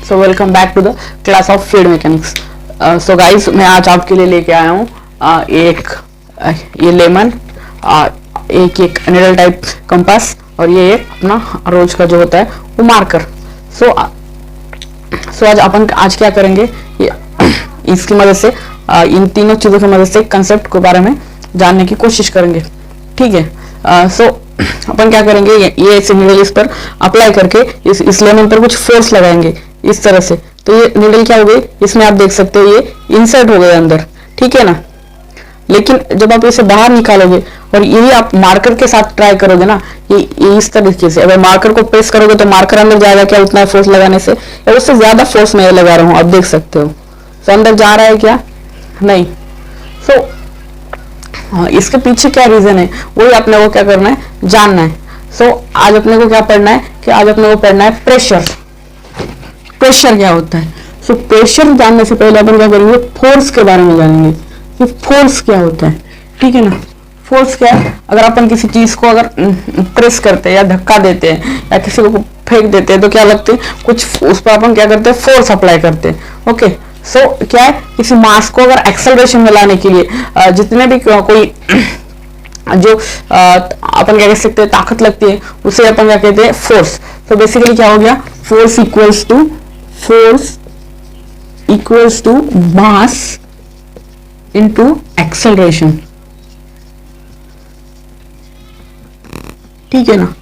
So welcome back to the class of fluid mechanics. So guys, मैं आज आपके लिए लेके आया हूँ ये लेमन, एक निडल टाइप कंपास और ये एक अपना रोज का जो होता है वो मार्कर। सो आज क्या करेंगे, ये इसकी मदद से इन तीनों चीज़ों की मदद से कंसेप्ट के बारे में जानने की कोशिश करेंगे। ठीक है। अपन क्या करेंगे, ये ऐसे नीडल इस पर अप्लाई करके इस लेमन पर कुछ फोर्स लगाएंगे इस तरह से। तो ये नीडल क्या हो गई, इसमें आप देख सकते हो ये इंसर्ट हो गए अंदर। ठीक है ना। लेकिन जब आप इसे बाहर निकालोगे और यही आप मार्कर के साथ ट्राई करोगे ना, ये इस तरीके से अगर मार्कर को प्रेस करोगे तो मार्कर अंदर जाएगा क्या उतना फोर्स लगाने से, या उससे ज्यादा फोर्स मैं लगा रहा हूँ, आप देख सकते हो। तो अंदर जा रहा है क्या, नहीं। इसके पीछे क्या रीजन है, वही अपने को क्या करना है, जानना है। आज अपने को क्या पढ़ना है कि आज अपने को पढ़ना है प्रेशर। प्रेशर क्या होता है। प्रेशर जानने से पहले अपन क्या करेंगे, फोर्स के बारे में जानेंगे कि फोर्स क्या होता है। ठीक है ना। फोर्स क्या है, अगर अपन किसी चीज को अगर प्रेस करते हैं या धक्का देते हैं या किसी को फेंक देते हैं तो क्या लगते हैं, कुछ उस पर अपन क्या करते हैं, फोर्स अप्लाई करते हैं। ओके। क्या है, किसी मास को अगर एक्सेलरेशन में लाने के लिए जितने भी कोई जो अपन क्या कह सकते हैं ताकत लगती है उसे अपन क्या कहते हैं, फोर्स। तो बेसिकली क्या हो गया, force equals to mass into acceleration. ठीक है ना।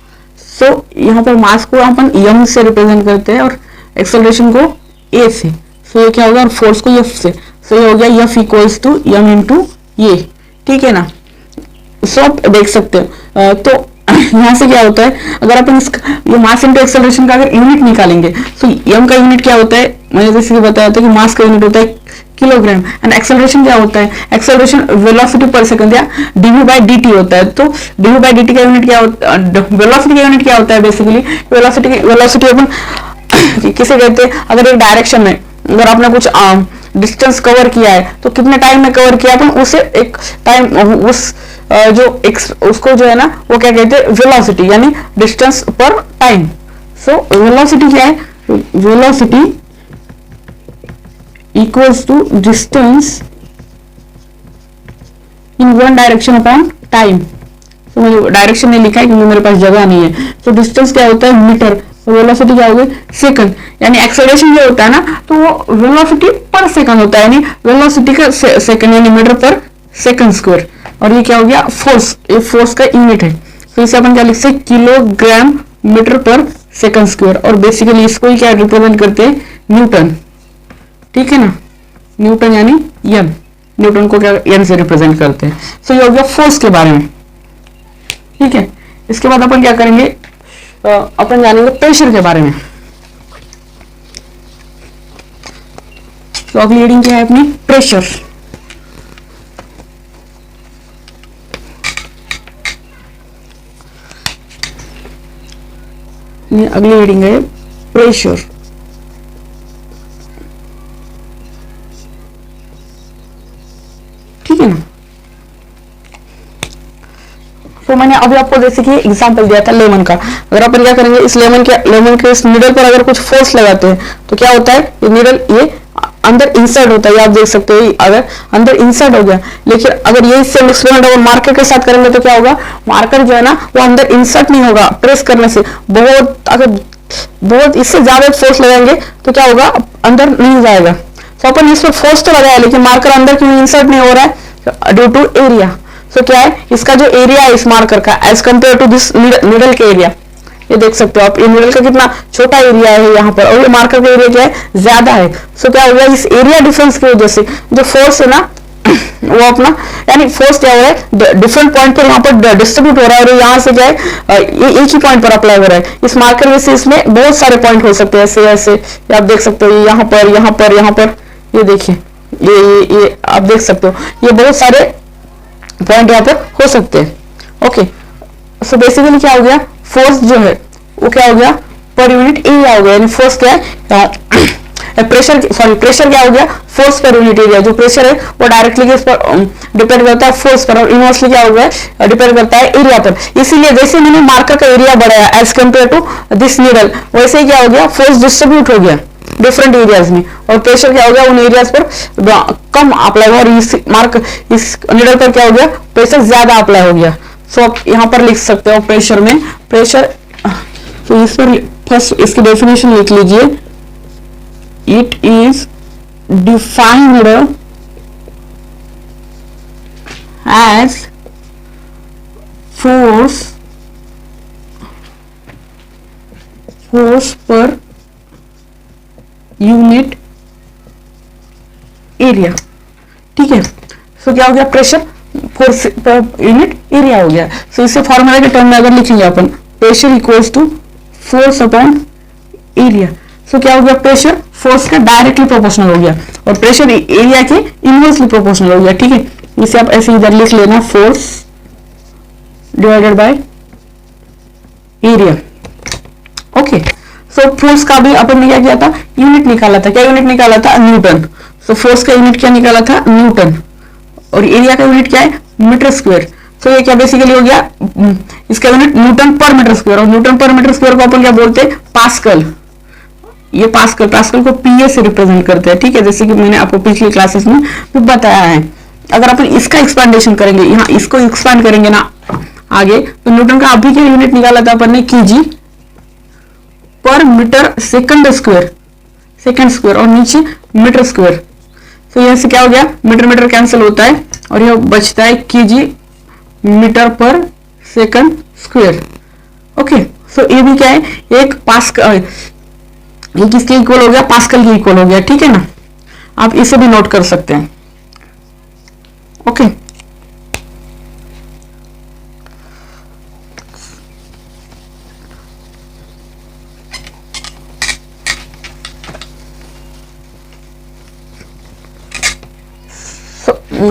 यहाँ पर मास को अपन m से रिप्रेजेंट करते हैं और एक्सेलरेशन को a से। ये क्या होगा, और फोर्स को F से। ये हो गया F equals to m into ये। ठीक है ना। आप देख सकते हो। तो यहाँ से क्या होता है, अगर अपन ये मास इंटू एक्सेलरेशन का अगर यूनिट निकालेंगे तो m का यूनिट क्या होता है, मैंने जैसे बताया था कि मास का यूनिट होता है किलोग्राम, एंड एक्सेलरेशन क्या होता है, एक्सेलरेशन वेलोसिटी पर सेकंड या dv/dt होता है। तो dv/dt का यूनिट क्या होता है, वेलोसिटी का यूनिट क्या होता है, बेसिकली वेलोसिटी अपन किसे कहते हैं, अगर एक डायरेक्शन में अगर आपने कुछ डिस्टेंस कवर किया है तो कितने टाइम में कवर किया अपन उसे एक टाइम उसको जो है ना वो क्या कहते हैं, वेलोसिटी, यानी डिस्टेंस पर टाइम। वेलोसिटी क्या है, velocity equals to distance in one direction upon time. मुझे डायरेक्शन नहीं लिखा है क्योंकि मेरे पास जगह नहीं है। डिस्टेंस क्या होता है, मीटर, वेलोसिटी क्या होगी, सेकंड, यानी एक्सेलरेशन जो होता है ना तो वो वेलोसिटी पर सेकंड होता है, यानी वेलोसिटी का सेकंड यानी मीटर पर सेकंड स्क्वायर। और ये क्या हो गया, फोर्स, ये फोर्स का यूनिट है। इसे अपन क्या लिख सकते, किलोग्राम मीटर पर सेकंड स्क्वायर। और बेसिकली इसको ही क्या रिप्रेजेंट करते हैं, न्यूटन। ठीक है ना। न्यूटन यानी एन, न्यूटन को क्या एन से रिप्रेजेंट करते हैं। ये हो गया फोर्स के बारे में। ठीक है। इसके बाद अपन क्या करेंगे, अपन जानेंगे प्रेशर के बारे में। तो अगली रीडिंग क्या है अपनी, प्रेशर। अगली रीडिंग है प्रेशर। ठीक है ना। तो मैंने अभी आपको जैसे कि एग्जांपल दिया था लेमन का। अगर अपन क्या करेंगे, इस लेमन के इस नीडल पर अगर कुछ फोर्स लगाते हैं तो क्या होता है, ये नीडल ये अंदर इंसर्ट होता है, ये आप देख सकते हो, अगर अंदर इंसर्ट हो गया। लेकिन अगर ये सेम एक्सपेरिमेंट अगर मार्कर के साथ करेंगे तो क्या होगा, मार्कर जो है ना वो अंदर इंसर्ट नहीं होगा, प्रेस करने से बहुत इससे ज्यादा फोर्स लगाएंगे तो क्या होगा, अंदर नहीं जाएगा। अपन इस पर फोर्स तो लगाया लेकिन मार्कर अंदर क्यों इंसर्ट नहीं हो रहा है, ड्यू टू एरिया। क्या है, इसका जो एरिया है इस मार्कर का as compare to this needle के एरिया, ये देख सकते हो आप, ये नीडल का कितना छोटा एरिया है यहाँ पर और ये मार्कर का एरिया क्या है, ज्यादा है। क्या हो गया, इस एरिया डिफरेंस की वजह से जो फोर्स है ना वो अपना, यानी फोर्स क्या हो रहा है, डिफरेंट पॉइंट पर यहाँ पर डिस्ट्रीब्यूट हो रहा है और यहाँ से क्या है, ये एक ही पॉइंट पर अप्लाई हो रहा है। इस मार्कर में से इसमें बहुत सारे पॉइंट हो सकते हैं, ऐसे आप देख सकते हो, यहाँ पर ये देखिए, ये आप देख सकते हो, ये बहुत सारे पॉइंट यहाँ पर हो सकते हैं। ओके। बेसिकली क्या हो गया, फोर्स जो है वो क्या हो गया, पर यूनिट एरिया हो गया, यानी फोर्स क्या है, प्रेशर क्या हो गया, फोर्स पर यूनिट एरिया। जो प्रेशर है वो डायरेक्टली इस पर डिपेंड करता है फोर्स पर, और इनवर्सली क्या हो गया, डिपेंड करता है एरिया पर। इसीलिए जैसे मैंने मार्कर का एरिया बढ़ाया as compare to this needle, वैसे ही क्या हो गया, फोर्स डिस्ट्रीब्यूट हो गया। डिफरेंट एरियाज में, और प्रेशर क्या हो गया उन एरियाज पर कम अप्लाई हुआ, और इस मार्क इस नीडल पर क्या हो गया प्रेशर ज्यादा अप्लाई हो गया। सो आप यहाँ पर लिख सकते हो प्रेशर में, प्रेशर तो इस पर फर्स्ट इसकी डेफिनेशन लिख लीजिए, it is defined as force per unit area. ठीक है, सो क्या हो गया pressure force per unit area हो गया। सो इसे फॉर्मूला के टर्म में अगर लिखेंगे अपन, pressure equals to force upon area. So क्या हो गया प्रेशर फोर्स के डायरेक्टली प्रोपोर्शनल हो गया, और प्रेशर एरिया के इनवर्सली प्रोपोर्शनल हो गया। ठीक है, इसे आप ऐसे इधर लिख लेना, force divided by area. Okay, so force का भी अपन ने क्या किया था, यूनिट निकाला था। क्या यूनिट निकाला था, न्यूटन। सो फोर्स का यूनिट क्या निकाला था, न्यूटन, और एरिया का यूनिट क्या है, मीटर स्क्वायर। सो ये क्या बेसिकली हो गया, इसका यूनिट न्यूटन पर मीटर स्क्वायर, और न्यूटन पर मीटर स्क्वायर को अपन क्या बोलते हैं, पास्कल। ये पास्कल, पास्कल को पीए से रिप्रेजेंट करते हैं। ठीक है, जैसे कि मैंने आपको पिछली क्लासेस में भी बताया है। अगर अपन इसका एक्सपेंडेशन करेंगे, यहाँ इसको एक्सपैंड करेंगे ना आगे, तो न्यूटन का अभी क्या यूनिट निकाला था अपन ने, KG per metre second square, second square, और नीचे मीटर स्क्वायर। तो यहां से क्या हो गया, मीटर मीटर कैंसिल होता है, और यह बचता है केजी मीटर पर सेकंड स्क्वायर। ओके, सो ये भी क्या है, एक पास्कल, ये किसके इक्वल हो गया, पास्कल के इक्वल हो गया। ठीक है ना, आप इसे भी नोट कर सकते हैं। ओके,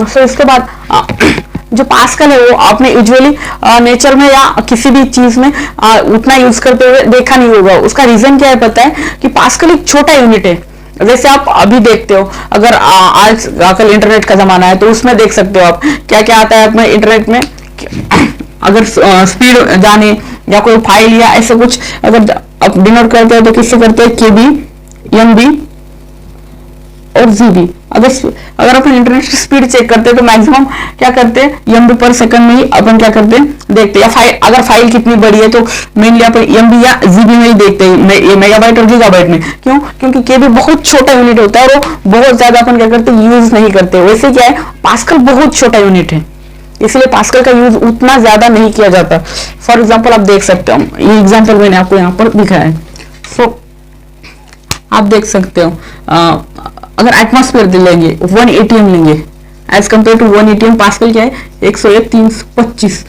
सो इसके बाद जो पास्कल है वो आपने यूजुअली नेचर में या किसी भी चीज में उतना यूज करते हुए देखा नहीं होगा। उसका रीजन क्या है पता है, कि पास्कल एक छोटा यूनिट है। जैसे आप अभी देखते हो, अगर आज आजकल इंटरनेट का जमाना है, तो उसमें देख सकते हो आप क्या क्या आता है अपने इंटरनेट में। अगर स्पीड जाने या कोई फाइल या ऐसा कुछ अगर आप डिनोट करते हो, तो किससे करते हैं, केबी, एमबी और जीबी। अगर अपन इंटरनेट की स्पीड चेक करते हैं, तो मैक्सिमम क्या करते हैं, एमबी पर सेकंड में ही अपन क्या करते हैं, देखते हैं। या अगर फाइल कितनी बड़ी है, तो मेनली अपन एमबी या जीबी में ही देखते हैं, ये मेगाबाइट और गीगाबाइट में। क्यों, क्योंकि केबी बहुत छोटा यूनिट होता है, और वो बहुत ज्यादा अपन क्या करते हैं, यूज नहीं करते। वैसे क्या है, पास्कल बहुत छोटा यूनिट है, इसलिए पास्कल का यूज उतना ज्यादा नहीं किया जाता। फॉर एग्जाम्पल आप देख सकते हो, ये एग्जाम्पल मैंने आपको यहाँ पर दिखाया है। सो आप देख सकते हो, अगर एटमॉस्फेयर लेंगे 1 एटीएम लेंगे, as compare to 1 ATM Pascal क्या है, 101 325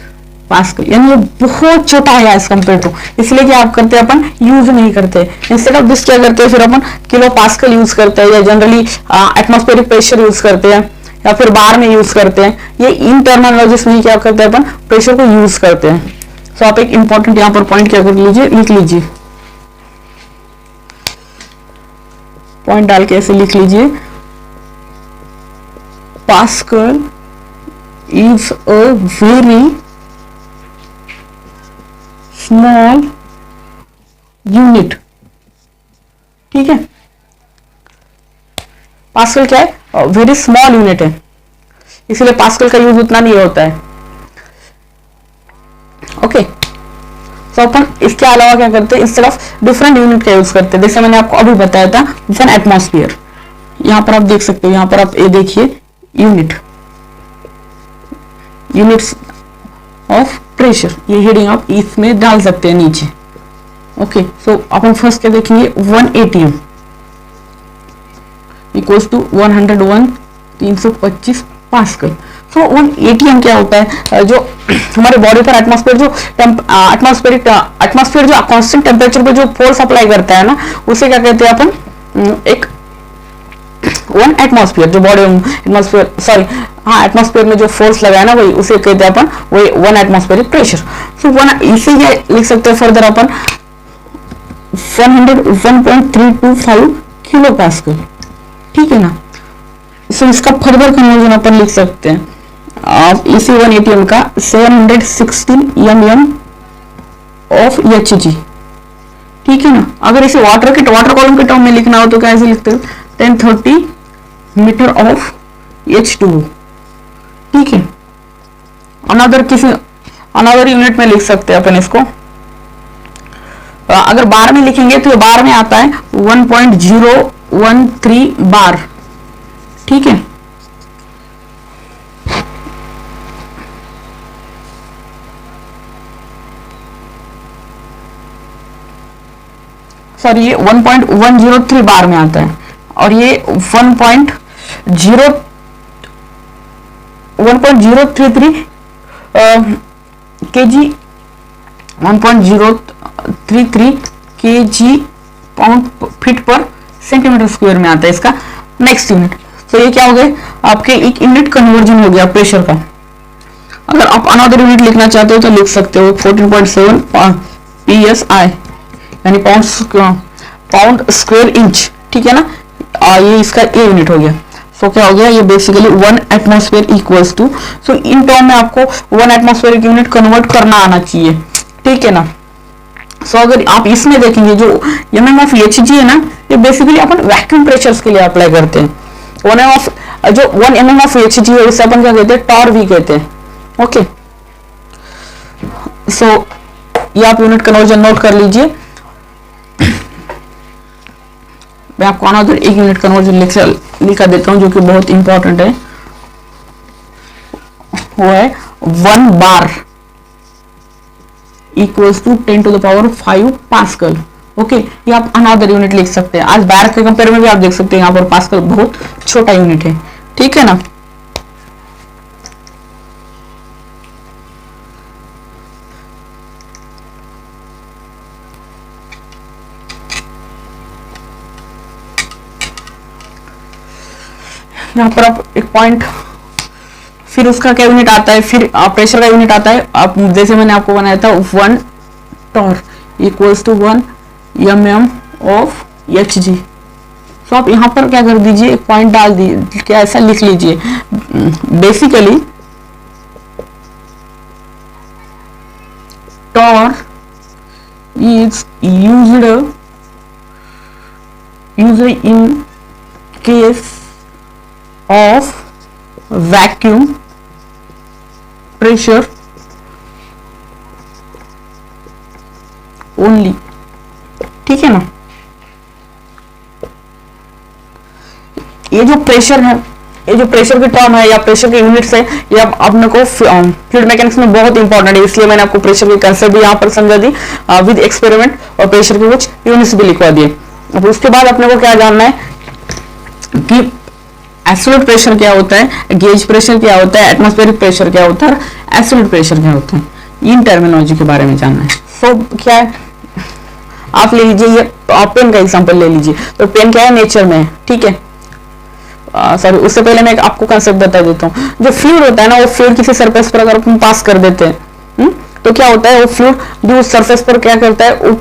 पास्कल, यानी ये बहुत छोटा है एज कंपेयर टू। इसलिए क्या आप करते हैं, अपन यूज नहीं करते। इंस्टेड ऑफ दिस क्या करते हैं, फिर अपन किलो पास्कल यूज करते हैं, या जनरली एटमॉस्फेरिक प्रेशर यूज करते हैं, या फिर बार में यूज करते हैं। ये इन टर्मिनोलॉजीज में क्या करते हैं, अपन प्रेशर को यूज करते हैं। सो आप एक इंपॉर्टेंट यहाँ पर पॉइंट क्या कर लीजिए, लिख लीजिए, पॉइंट डाल के ऐसे लिख लीजिए, pascal is a very small unit. ठीक है, पास्कल क्या है, वेरी स्मॉल यूनिट है, इसलिए पास्कल का यूज उतना नहीं होता है। ओके, तो अपन इसके अलावा क्या करते हैं, इंस्टेड ऑफ डिफरेंट यूनिट का यूज करते हैं। जैसे मैंने आपको अभी बताया था, जैसे एटमॉस्फेयर, यहां पर आप देख सकते हो, यहां पर आप ये देखिए, यूनिट्स ऑफ प्रेशर, ये हेडिंग आप इसमें डाल सकते हैं नीचे। ओके, सो अपन फर्स्ट क्या देखेंगे, 1 एटीएम इक्वल्स टू 101 325 पास्कल। तो 1 एटीएम क्या होता है, जो हमारे बॉडी पर एटमॉस्फेयर जो एटमॉस्फेयर जो कांस्टेंट टेम्परेचर पे जो फोर्स अप्लाई करता है ना, उसे क्या कहते हैं अपन, एक 1 एटमॉस्फेयर, जो बॉडी एटमॉस्फेयर एटमॉस्फेयर में जो फोर्स लगा है ना, वही उसे कहते हैं अपन, वही 1 एटमॉस्फेरिक प्रेशर। सो इसे क्या लिख सकते हैं फर्दर अपन, 101.325 किलो पास्कल। ठीक है ना, सो इसका फर्दर कन्वर्जन अपन लिख सकते हैं, आप इसी 1 एटीएम का 716 mm ऑफ Hg ठीक है ना। अगर इसे वाटर कॉलम के टर्म में लिखना हो तो कैसे लिखते हो, 1030 मीटर ऑफ H2O, ठीक है। अनदर यूनिट में लिख सकते हैं अपन इसको। अगर बार में लिखेंगे तो बार में आता है 1.013 बार, ठीक है। सॉरी, ये 1.103 बार में आता है, और ये 1.033 kg 1.033 kg पाउंड फीट पर सेंटीमीटर स्क्वायर में आता है इसका नेक्स्ट यूनिट। तो ये क्या हो गया, आपके एक यूनिट कन्वर्जन हो गया प्रेशर का। अगर आप अनदर यूनिट लिखना चाहते हो तो लिख सकते हो 14.7 PSI, यानी पाउंड स्क्वायर इंच, ठीक है ना। ये इसका ए यूनिट हो गया। सो क्या हो गया, ये basically 1 atmosphere equals to, so in term में आपको 1 एटमॉस्फेयर यूनिट कन्वर्ट करना आना चाहिए, ठीक है ना। सो अगर आप इसमें देखेंगे जो mm ऑफ Hg है ना, ये बेसिकली अपन वैक्यूम प्रेशर्स के लिए अप्लाई करते हैं। 1 mm ऑफ Hg है, उसे अपन क्या कहते हैं, टॉर भी कहते हैं, ओके। सो ये आप यूनिट कन्वर्जन नोट कर लीजिए। मैं आपको अनदर एक यूनिट कन्वर्जन लिखा देता हूं जो कि बहुत इंपॉर्टेंट है, वो है 1 bar equals to 10 to the power 5 pascal, okay. ये आप अनदर यूनिट लिख सकते हैं। आज बार के कंपेयर में भी आप देख सकते हैं यहाँ पर पास्कल बहुत छोटा यूनिट है, ठीक है ना। यहाँ पर आप एक पॉइंट, फिर उसका क्या यूनिट आता है, फिर प्रेशर का यूनिट आता है। आप जैसे मैंने आपको बनाया था 1 torr equals to 1 mm of Hg। तो आप यहाँ पर क्या कर दीजिए, एक पॉइंट डाल दीजिए, क्या ऐसा लिख लीजिए, basically torr is used in case of vacuum pressure only, ठीक है ना। ये जो प्रेशर है, ये जो प्रेशर की टर्म है या प्रेशर के यूनिट्स है, ये अपने को फ्लूइड मैकेनिक्स में बहुत इंपॉर्टेंट है, इसलिए मैंने आपको प्रेशर की कंसेप्ट भी यहाँ पर समझा दी विद एक्सपेरिमेंट, और प्रेशर के कुछ यूनिट्स भी लिखवा दिए। अब उसके बाद अपने को क्या जानना है कि एब्सोल्यूट प्रेशर क्या होता है, गेज प्रेशर क्या होता है, एटमॉस्फेरिक प्रेशर क्या होता है, एब्सोल्यूट प्रेशर क्या होता है, इन टर्मिनोलॉजी के बारे में जानना है। सो क्या है, आप ले लीजिए ये पेन का एग्जांपल ले लीजिए। तो पेन क्या है, नेचर में है, ठीक है। सॉरी, उससे पहले मैं आपको कंसेप्ट बता देता हूँ। जो फ्लूइड होता है ना, वो फ्लूइड किसी सरफेस पर अगर अपन पास कर देते हैं तो क्या होता है, वो फ्लूइड जो सरफेस पर क्या करता है,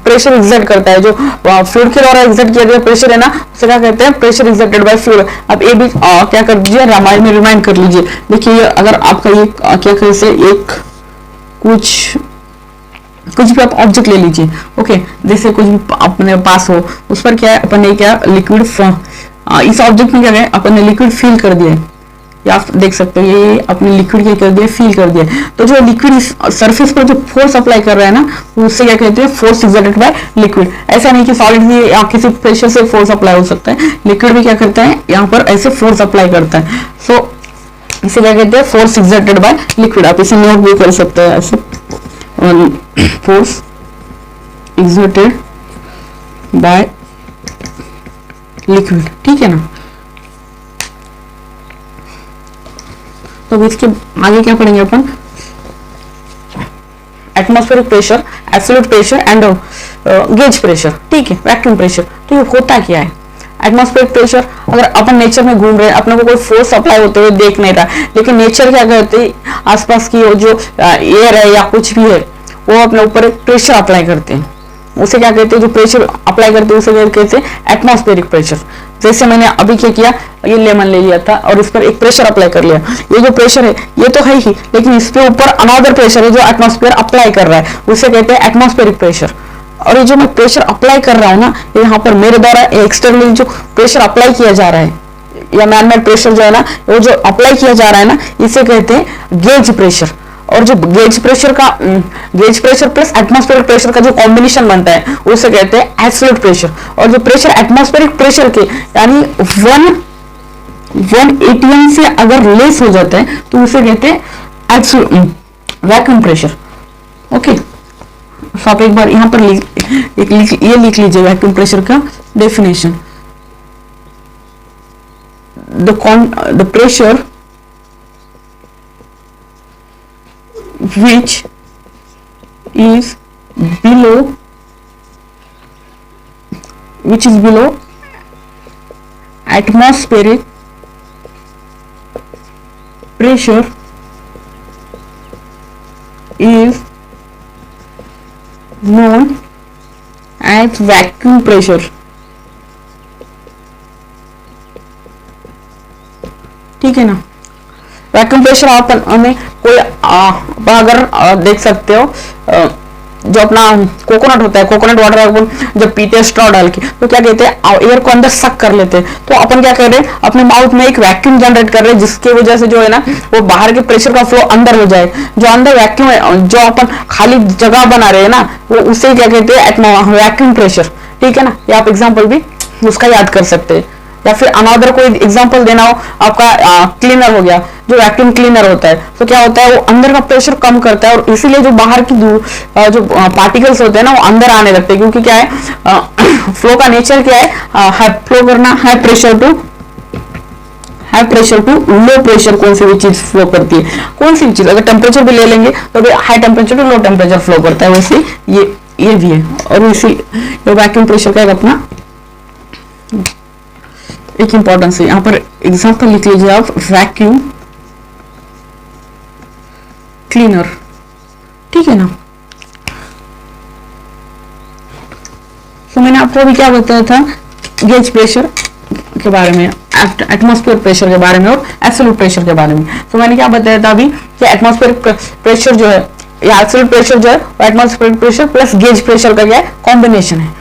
प्रेशर एग्जर्ट करता है। जो फ्लूइड के द्वारा एग्जर्ट किया गया प्रेशर है ना, उसे क्या कहते हैं, प्रेशर एग्जर्टेड बाय फ्लूइड। अब ये भी क्या कर दीजिए, रामायण में रिमाइंड कर लीजिए। देखिए अगर आपका ये क्या कैसे एक कुछ भी आप ऑब्जेक्ट ले लीजिए, ओके, जैसे कुछ भी अपने पास हो, उस पर क्या है, अपन ने क्या लिक्विड, इस ऑब्जेक्ट में क्या है, अपन ने लिक्विड फील कर दिया है, आप देख सकते हो ये अपने लिक्विड क्या कर दिया, फील कर दिया। तो जो लिक्विड सरफेस पर जो फोर्स अप्लाई कर रहा है ना, उससे क्या कहते हैं, फोर्स एक्सर्टेड बाय लिक्विड। ऐसा नहीं कि सॉलिड भी या किसी प्रेशर से फोर्स अप्लाई हो सकता है, लिक्विड भी क्या करता है, यहाँ पर ऐसे फोर्स अप्लाई करता है। सो इसे क्या कहते हैं, फोर्स एक्सर्टेड बाय लिक्विड। आप इसे नोट भी कर सकते हैं ऐसे, फोर्स एक्सर्टेड बाय लिक्विड, ठीक है ना। तो इसके आगे क्या पढ़ेंगे अपन, atmospheric pressure, absolute pressure and gauge pressure, ठीक है, वैक्यूम प्रेशर। तो ये होता क्या है, एटमॉस्फेरिक प्रेशर, अगर अपन नेचर में घूम रहे हैं, अपने को कोई फोर्स अप्लाई होते हुए देख नहीं रहा, लेकिन नेचर क्या करते हैं, आसपास की जो एयर है या कुछ भी है, वो अपने ऊपर एक प्रेशर अप्लाई करते हैं। उसे क्या कहते हैं, जो प्रेशर अप्लाई करते हैं उसे क्या कहते हैं, एटमॉस्फेरिक प्रेशर। जैसे मैंने अभी क्या किया, ये लेमन ले लिया था और इस पर एक प्रेशर अप्लाई कर लिया। ये जो प्रेशर है ये तो है ही, लेकिन इसके ऊपर अनदर प्रेशर है जो एटमॉस्फेयर अप्लाई कर रहा है, उसे कहते हैं एटमॉस्फेरिक प्रेशर, और ये जो मैं प्रेशर अप्लाई कर रहा हूँ ना, यहाँ पर मेरे द्वारा एक्सटर्नली जो प्रेशर अप्लाई किया जा रहा है या मैनमेड प्रेशर जो है ना, वो जो अप्लाई किया जा रहा है ना, इसे कहते हैं गेज प्रेशर। और जो gauge pressure plus atmospheric pressure का जो कॉम्बिनेशन बनता है उसे कहते हैं एब्सोल्यूट प्रेशर। और जो प्रेशर एटमॉस्फेरिक प्रेशर के यानी 1 atm से अगर लेस हो जाता है तो उसे कहते हैं एब्सोल्यूट वैक्यूम प्रेशर। ओके, तो आप एक बार यहां पर ये लिख लीजिए वैक्यूम प्रेशर का definition. the pressure which is below atmospheric pressure is known as vacuum pressure। ठीक है ना। वैक्यूम प्रेशर आप हमें कोई अगर देख सकते हो जो अपना कोकोनट होता है, कोकोनट वाटर अपन जब पीते हैं स्ट्रॉ डाल के, तो क्या कहते हैं एयर को अंदर सक कर लेते हैं। तो अपन क्या कर रहे हैं, अपने माउथ में एक वैक्यूम जनरेट कर रहे हैं जिसकी वजह से जो है ना वो बाहर के प्रेशर का फ्लो अंदर हो जाए। जो अंदर वैक्यूम है, जो अपन खाली जगह बना रहे हैं ना, वो उसे क्या कहते हैं वैक्यूम प्रेशर। ठीक है ना, ये आप एग्जाम्पल भी उसका याद कर सकते हैं। या फिर अनदर कोई एग्जांपल देना हो, आपका क्लीनर हो गया, जो वैक्यूम क्लीनर होता है, तो क्या होता है वो अंदर का प्रेशर कम करता है और इसीलिए जो बाहर की जो पार्टिकल्स होते हैं ना वो अंदर आने लगते हैं। क्योंकि क्या है फ्लो का नेचर क्या है, फ्लो करना high pressure to low pressure. कौन सी भी चीज फ्लो करती है, कौन सी भी चीज, अगर टेम्परेचर भी ले लेंगे तो high temperature to low temperature flow करता है, वैसे ये भी है। और इसी वैक्यूम प्रेशर का एक अपना एक इंपॉर्टेंस है। यहां पर एग्जांपल लिख लीजिए आप, वैक्यूम क्लीनर। ठीक है ना। तो मैंने आपको अभी क्या बताया था, गेज प्रेशर के बारे में, एटमॉस्फेयर प्रेशर के बारे में और एब्सोल्यूट प्रेशर के बारे में। तो मैंने क्या बताया था अभी कि एटमॉस्फेयर प्रेशर जो है या एब्सोल्यूट प्रेशर जो है वो atmosphere pressure plus gauge pressure का क्या है, कॉम्बिनेशन है।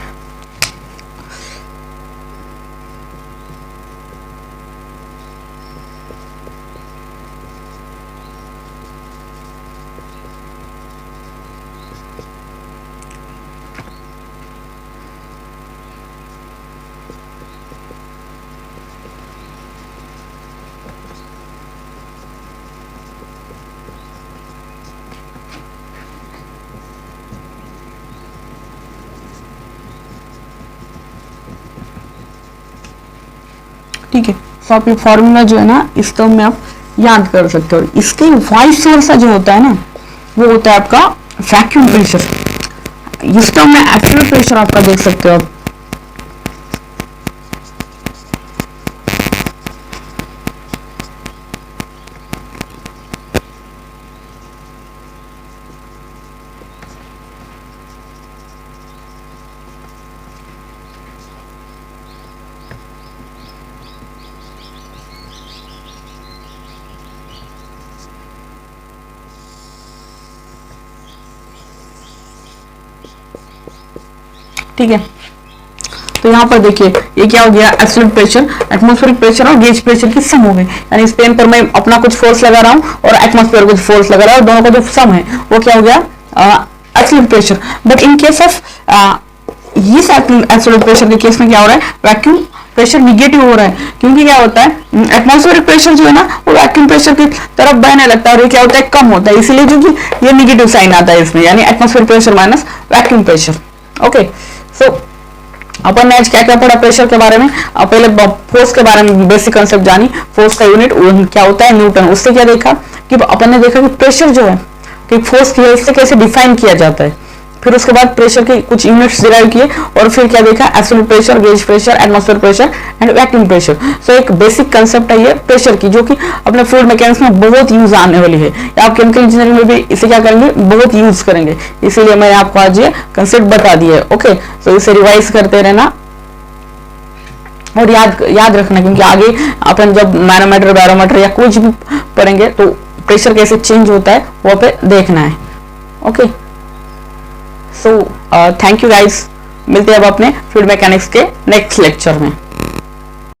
ठीक है, तो आप ये फॉर्मूला जो है ना इस टर्म में आप याद कर सकते हो। इसके वाइस वर्सा जो होता है ना वो होता है आपका वैक्यूम प्रेशर। इस टर्म में एब्सोल्यूट प्रेशर आपका देख सकते हो आप। ठीक है, तो यहाँ पर देखिए ये क्या हो गया, एब्सोल्यूट प्रेशर, एटमॉस्फेरिक प्रेशर और गेज प्रेशर की सम हो गई। यानी इस पेन पर मैं अपना कुछ फोर्स लगा रहा हूँ और एटमॉस्फेयर कुछ फोर्स लगा रहा हूँ, दोनों का जो सम है वो क्या हो गया, absolute pressure. But in case of इस एब्सोल्यूट प्रेशर के केस में क्या हो रहा है, वैक्यूम प्रेशर निगेटिव हो रहा है। क्योंकि क्या होता है, एटमॉस्फेरिक प्रेशर जो है ना वो वैक्यूम प्रेशर की तरफ बहने लगता है और ये क्या होता है, कम होता है। इसीलिए जो कि ये निगेटिव साइन आता है इसमें, यानी atmospheric pressure minus vacuum pressure. Okay, so अपन ने आज क्या क्या पढ़ा प्रेशर के बारे में। पहले फोर्स के बारे में बेसिक कंसेप्ट जानी, फोर्स का यूनिट क्या होता है, न्यूटन। उससे क्या देखा कि अपन ने देखा कि प्रेशर जो है कि फोर्स की हेल्प से कैसे डिफाइन किया जाता है। फिर उसके बाद प्रेशर के कुछ यूनिट्स डिराइव किए और फिर क्या देखा, absolute pressure, gauge pressure, atmosphere pressure and vacuum pressure. So एक बेसिक कंसेप्ट है ये प्रेशर की, जो कि अपने फ्लूइड मैकेनिक्स में बहुत यूज आने वाली है। आप केमिकल इंजीनियरिंग में भी इसे क्या करेंगे, बहुत यूज करेंगे। इसीलिए मैंने आपको आज ये कंसेप्ट बता दिया। ओके, सो इसे रिवाइज करते रहना और याद रखना, क्योंकि आगे अपन जब मैनोमीटर, बैरोमीटर या कुछ भी पढ़ेंगे तो प्रेशर कैसे चेंज होता है वो पे देखना है। Okay, so thank you guys, मिलते हैं अब अपने फ्लूइड मैकेनिक्स के नेक्स्ट लेक्चर में।